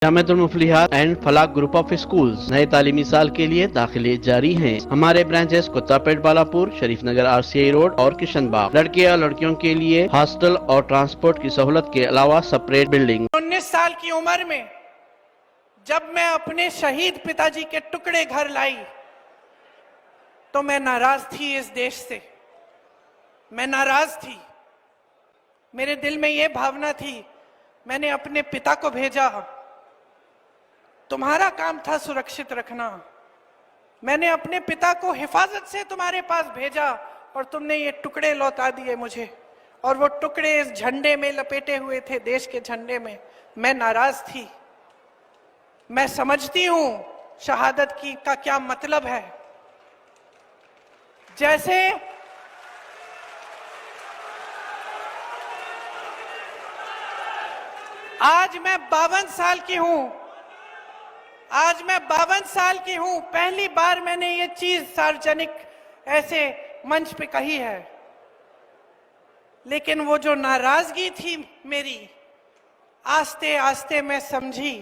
जामिअतुल Muflihat and Falah group of schools नए तालीमी साल के लिए दाखिले जारी हैं। हमारे branches Kuttapet, Balapur, Sharif Nagar, RCI road और किशनबाग। लड़के या लड़कियों के लिए हॉस्टल और ट्रांसपोर्ट की सहूलत के अलावा सेपरेट बिल्डिंग। 19 साल की उम्र में जब मैं अपने शहीद पिताजी के टुकड़े घर लाई तो मैं नाराज थी इस देश से। मैं नाराज थी। मेरे दिल में यह भावना थी, मैंने अपने पिता को भेजा, तुम्हारा काम था सुरक्षित रखना। मैंने अपने पिता को हिफाजत से तुम्हारे पास भेजा और तुमने ये टुकड़े लौटा दिए मुझे, और वो टुकड़े इस झंडे में लपेटे हुए थे, देश के झंडे में। मैं नाराज थी। मैं समझती हूं शहादत की का क्या मतलब है। जैसे आज मैं 52 साल की हूं, पहली बार मैंने ये चीज सार्वजनिक ऐसे मंच पे कही है। लेकिन वो जो नाराजगी थी मेरी, आस्ते आस्ते मैं समझी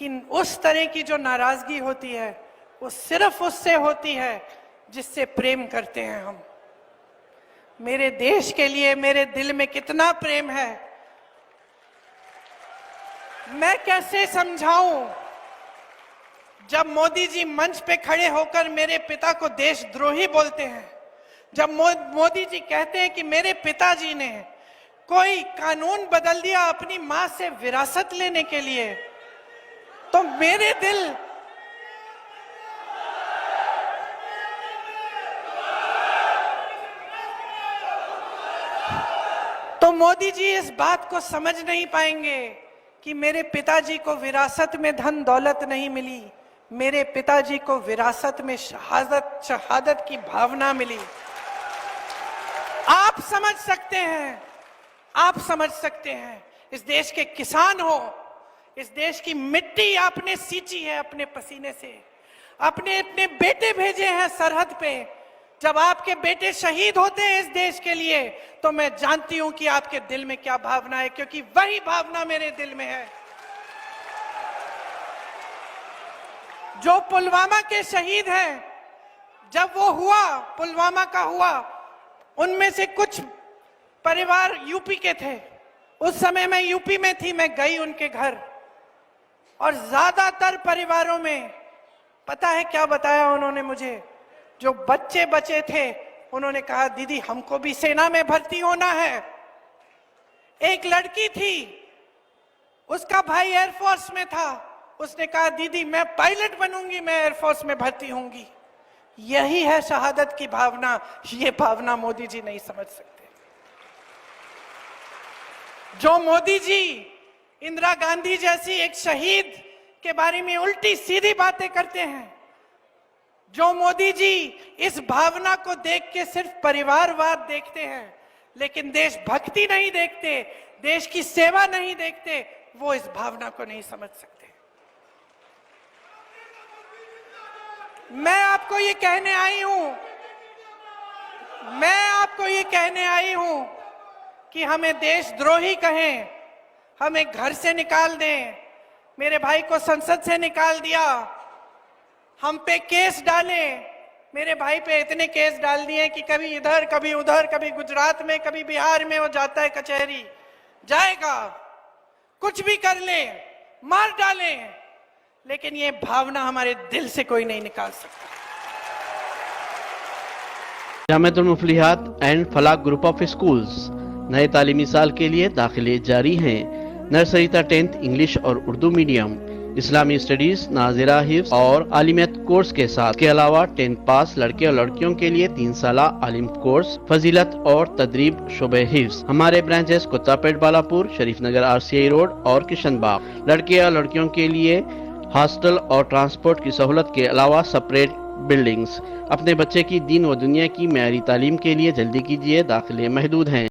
कि उस तरह की जो नाराजगी होती है वो सिर्फ उससे होती है जिससे प्रेम करते हैं हम। मेरे देश के लिए मेरे दिल में कितना प्रेम है, मैं कैसे समझाऊं। जब मोदी जी मंच पे खड़े होकर मेरे पिता को देशद्रोही बोलते हैं, जब मोदी जी कहते हैं कि मेरे पिताजी ने कोई कानून बदल दिया अपनी मां से विरासत लेने के लिए, तो मेरे दिल तो मोदी जी इस बात को समझ नहीं पाएंगे कि मेरे पिताजी को विरासत में धन दौलत नहीं मिली, मेरे पिताजी को विरासत में शहादत की भावना मिली। आप समझ सकते हैं। इस देश के किसान हो, इस देश की मिट्टी आपने सींची है अपने पसीने से, अपने बेटे भेजे हैं सरहद पे। जब आपके बेटे शहीद होते हैं इस देश के लिए, तो मैं जानती हूं कि आपके दिल में क्या भावना है, क्योंकि वही भावना मेरे दिल में है। जो पुलवामा के शहीद हैं, जब वो हुआ, पुलवामा का हुआ, उनमें से कुछ परिवार यूपी के थे। उस समय मैं यूपी में थी, मैं गई उनके घर, और ज्यादातर परिवारों में पता है क्या बताया उन्होंने मुझे? जो बच्चे बचे थे उन्होंने कहा, दीदी हमको भी सेना में भर्ती होना है। एक लड़की थी, उसका भाई एयरफोर्स में था, उसने कहा दीदी मैं पायलट बनूंगी, मैं एयरफोर्स में भर्ती होंगी। यही है शहादत की भावना। ये भावना मोदी जी नहीं समझ सकते। जो मोदी जी इंदिरा गांधी जैसी एक शहीद के बारे में उल्टी सीधी बातें करते हैं, जो मोदी जी इस भावना को देख के सिर्फ परिवारवाद देखते हैं लेकिन देशभक्ति नहीं देखते, देश की सेवा नहीं देखते, वो इस भावना को नहीं समझ सकते। मैं आपको ये कहने आई हूं कि हमें देशद्रोही कहें, हमें घर से निकाल दें, मेरे भाई को संसद से निकाल दिया, हम पे केस डाले। मेरे भाई पे इतने केस डाल दिए कि कभी इधर कभी उधर, कभी गुजरात में कभी बिहार में वो जाता है कचहरी, जाएगा, कुछ भी कर ले, मार डाले, लेकिन ये भावना हमारे दिल से कोई नहीं निकाल सकता। जामिअतुल Muflihat and Falah group of schools नए तालीमी साल के लिए दाखिले जारी हैं। नर्सरी तक 10th इंग्लिश और उर्दू मीडियम, इस्लामी स्टडीज, नाज़िरा हिफ्ज़ और आलिमियत कोर्स के साथ के अलावा 10th पास लड़के और लड़कियों के लिए 3 साला आलिम कोर्स, फजीलत और तदरीब शुबे हिफ्ज़। हमारे branches Kuttapet, Balapur, Sharif Nagar, RCI road और किशनबाग। लड़के या लड़कियों के लिए हॉस्टल और ट्रांसपोर्ट की सहूलत के अलावा सेपरेट बिल्डिंग्स। अपने बच्चे की दीन व दुनिया की मेयारी तालीम के लिए जल्दी कीजिए, दाखिले महदूद हैं।